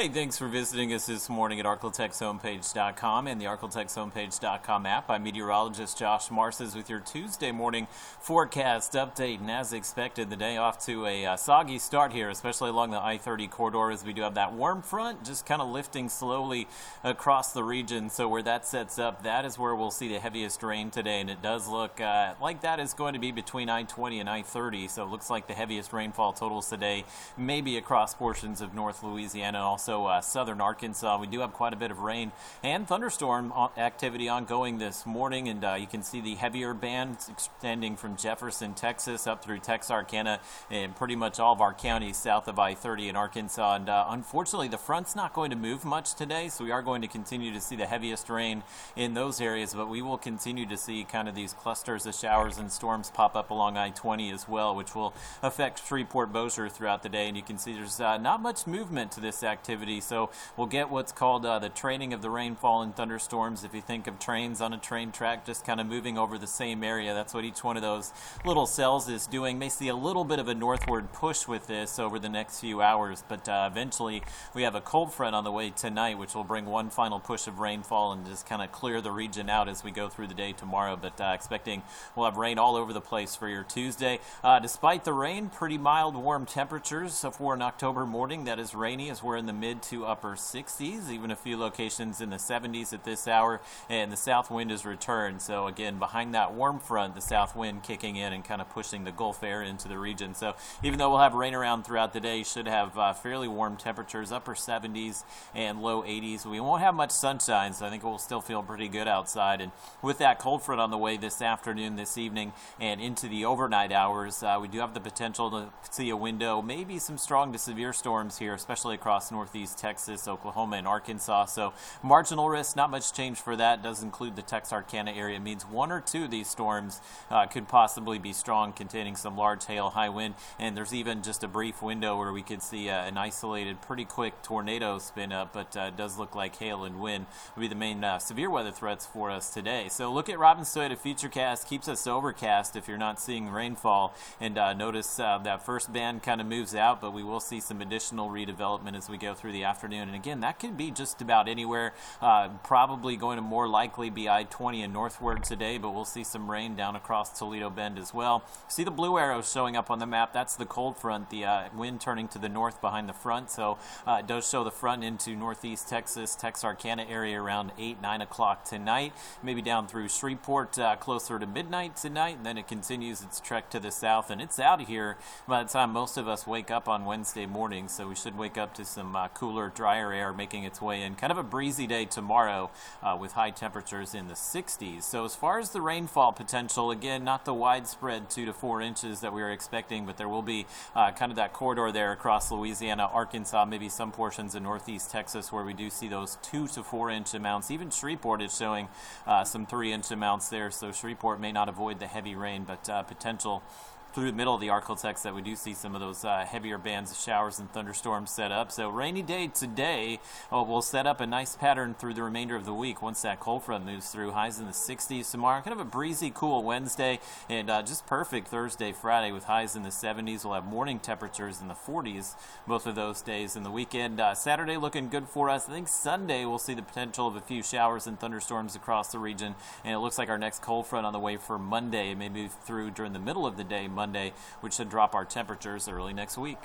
Hey, thanks for visiting us this morning at arklatexhomepage.com and the arklatexhomepage.com app. I'm meteorologist Josh Marces with your Tuesday morning forecast update. And as expected, the day off to a soggy start here, especially along the I-30 corridor, as we do have that warm front just kind of lifting slowly across the region. So where that sets up, that is where we'll see the heaviest rain today. And it does look like that is going to be between I-20 and I-30. So it looks like the heaviest rainfall totals today maybe across portions of North Louisiana, also southern Arkansas. We do have quite a bit of rain and thunderstorm activity ongoing this morning, and you can see the heavier bands extending from Jefferson, Texas, up through Texarkana and pretty much all of our counties south of I-30 in Arkansas. And unfortunately, the front's not going to move much today, so we are going to continue to see the heaviest rain in those areas, but we will continue to see kind of these clusters of showers and storms pop up along I-20 as well, which will affect Shreveport, Bossier throughout the day. And you can see there's not much movement to this activity, so we'll get what's called the training of the rainfall and thunderstorms. If you think of trains on a train track just kind of moving over the same area, that's what each one of those little cells is doing. May see a little bit of a northward push with this over the next few hours, but eventually we have a cold front on the way tonight, which will bring one final push of rainfall and just kind of clear the region out as we go through the day tomorrow. But expecting we'll have rain all over the place for your Tuesday. Despite the rain, pretty mild warm temperatures for an October morning that is rainy, as we're in the mid to upper 60s, even a few locations in the 70s at this hour, and the south wind has returned. So again, behind that warm front, the south wind kicking in and kind of pushing the Gulf air into the region. So even though we'll have rain around throughout the day, should have fairly warm temperatures, upper 70s and low 80s. We won't have much sunshine, so I think we'll still feel pretty good outside. And with that cold front on the way this afternoon, this evening, and into the overnight hours, we do have the potential to see a window, maybe some strong to severe storms here, especially across northeast Texas, Oklahoma, and Arkansas. So marginal risk, not much change for that. Does include the Texarkana area. It means one or two of these storms could possibly be strong, containing some large hail, high wind, and there's even just a brief window where we could see an isolated, pretty quick tornado spin up, but it does look like hail and wind will be the main severe weather threats for us today. So look at Robin's Toyota Futurecast. Keeps us overcast if you're not seeing rainfall, and notice that first band kind of moves out, but we will see some additional redevelopment as we go through the afternoon. And again, that could be just about anywhere. Probably going to more likely be I-20 and northward today, but we'll see some rain down across Toledo Bend as well. See the blue arrows showing up on the map. That's the cold front, the wind turning to the north behind the front. So it does show the front into northeast Texas, Texarkana area around 8, 9 o'clock tonight. Maybe down through Shreveport closer to midnight tonight, and then it continues its trek to the south, and it's out of here by the time most of us wake up on Wednesday morning. So we should wake up to some cooler, drier air making its way in. Kind of a breezy day tomorrow with high temperatures in the 60s. So as far as the rainfall potential, again, not the widespread 2 to 4 inches that we were expecting, but there will be kind of that corridor there across Louisiana, Arkansas, maybe some portions of northeast Texas where we do see those 2 to 4 inch amounts. Even Shreveport is showing some 3-inch amounts there, so Shreveport may not avoid the heavy rain, but potential through the middle of the Arklatex that we do see some of those heavier bands of showers and thunderstorms set up. So rainy day today. We'll set up a nice pattern through the remainder of the week once that cold front moves through. Highs in the 60s tomorrow. Kind of a breezy, cool Wednesday, and just perfect Thursday, Friday with highs in the 70s. We'll have morning temperatures in the 40s both of those days. In the weekend, Saturday looking good for us. I think Sunday we'll see the potential of a few showers and thunderstorms across the region, and it looks like our next cold front on the way for Monday may move through during the middle of the day Monday, which should drop our temperatures early next week.